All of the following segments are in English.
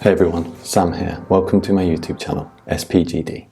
Hey everyone, Sam here. Welcome to my YouTube channel, SPGD.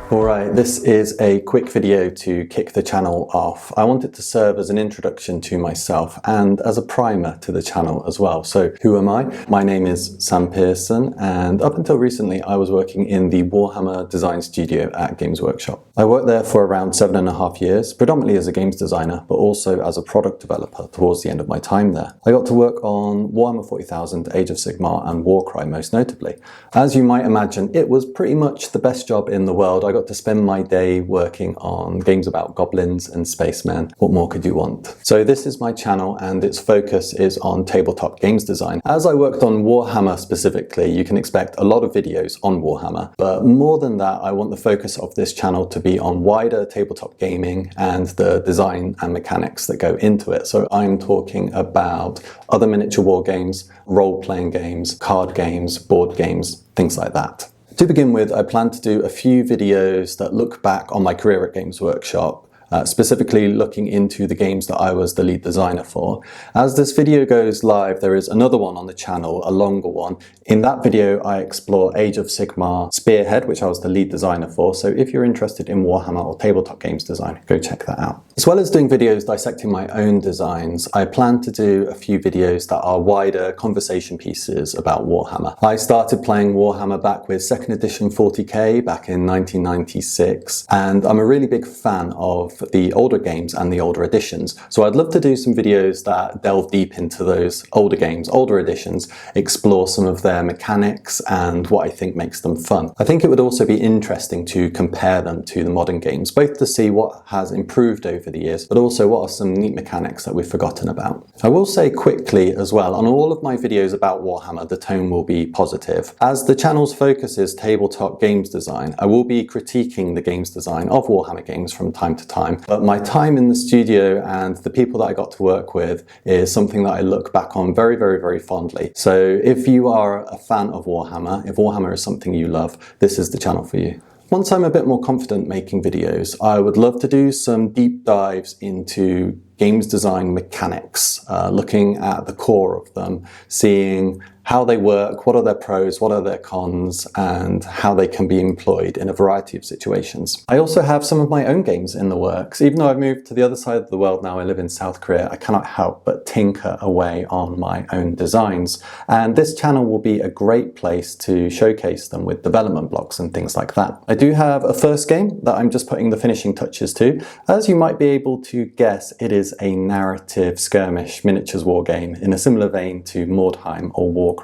Alright, this is a quick video to kick the channel off. I want it to serve as an introduction to myself and as a primer to the channel as well. So who am I? My name is Sam Pearson, and up until recently I was working in the Warhammer design studio at Games Workshop. I worked there for around 7.5 years, predominantly as a games designer, but also as a product developer towards the end of my time there. I got to work on Warhammer 40,000, Age of Sigmar and Warcry most notably. As you might imagine, it was pretty much the best job in the world. I got to spend my day working on games about goblins and spacemen. What more could you want? So this is my channel and its focus is on tabletop games design. As I worked on Warhammer specifically, you can expect a lot of videos on Warhammer, but more than that, I want the focus of this channel to be on wider tabletop gaming and the design and mechanics that go into it. So I'm talking about other miniature war games, role-playing games, card games, board games, things like that. To begin with, I plan to do a few videos that look back on my career at Games Workshop, specifically looking into the games that I was the lead designer for. As this video goes live, there is another one on the channel, a longer one. In that video, I explore Age of Sigmar Spearhead, which I was the lead designer for. So if you're interested in Warhammer or tabletop games design, go check that out. As well as doing videos dissecting my own designs, I plan to do a few videos that are wider conversation pieces about Warhammer. I started playing Warhammer back with 2nd edition 40k back in 1996, and I'm a really big fan of the older games and the older editions. So I'd love to do some videos that delve deep into those older games, older editions, explore some of their mechanics and what I think makes them fun. I think it would also be interesting to compare them to the modern games, both to see what has improved over the years, but also what are some neat mechanics that we've forgotten about. I will say quickly as well, on all of my videos about Warhammer, the tone will be positive. As the channel's focus is tabletop games design, I will be critiquing the games design of Warhammer games from time to time. But my time in the studio and the people that I got to work with is something that I look back on very, very, very fondly. So if you are a fan of Warhammer, if Warhammer is something you love, this is the channel for you. Once I'm a bit more confident making videos, I would love to do some deep dives into games design mechanics, looking at the core of them, seeing how they work, what are their pros, what are their cons, and how they can be employed in a variety of situations. I also have some of my own games in the works. Even though I've moved to the other side of the world now, I live in South Korea, I cannot help but tinker away on my own designs. And this channel will be a great place to showcase them with development blocks and things like that. I do have a first game that I'm just putting the finishing touches to. As you might be able to guess, it is a narrative skirmish miniatures war game in a similar vein to Mordheim or Warcry.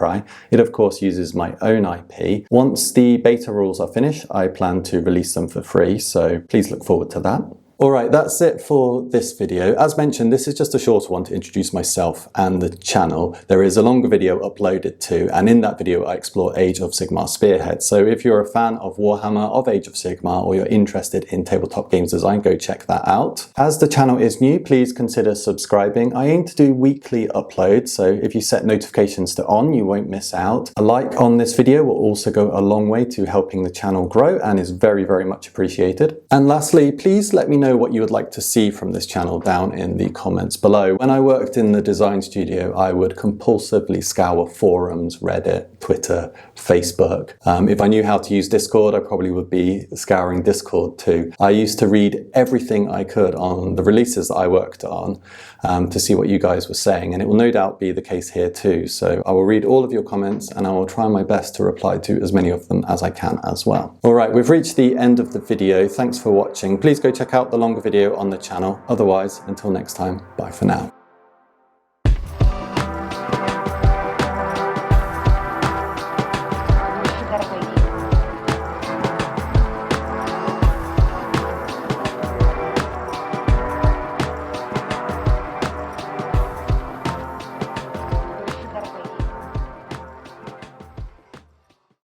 It of course uses my own IP. Once the beta rules are finished, I plan to release them for free, so please look forward to that. Alright, that's it for this video. As mentioned, this is just a shorter one to introduce myself and the channel. There is a longer video uploaded too, and in that video I explore Age of Sigmar Spearhead. So if you're a fan of Warhammer, of Age of Sigmar, or you're interested in tabletop games design, go check that out. As the channel is new, please consider subscribing. I aim to do weekly uploads, so if you set notifications to on, you won't miss out. A like on this video will also go a long way to helping the channel grow and is very, very much appreciated. And lastly, please let me know what you would like to see from this channel down in the comments below. When I worked in the design studio, I would compulsively scour forums, Reddit, Twitter, Facebook. If I knew how to use Discord, I probably would be scouring Discord too. I used to read everything I could on the releases that I worked on to see what you guys were saying, and it will no doubt be the case here too. So I will read all of your comments and I will try my best to reply to as many of them as I can as well. Alright, we've reached the end of the video. Thanks for watching. Please go check out the longer video on the channel. Otherwise, until next time, bye for now.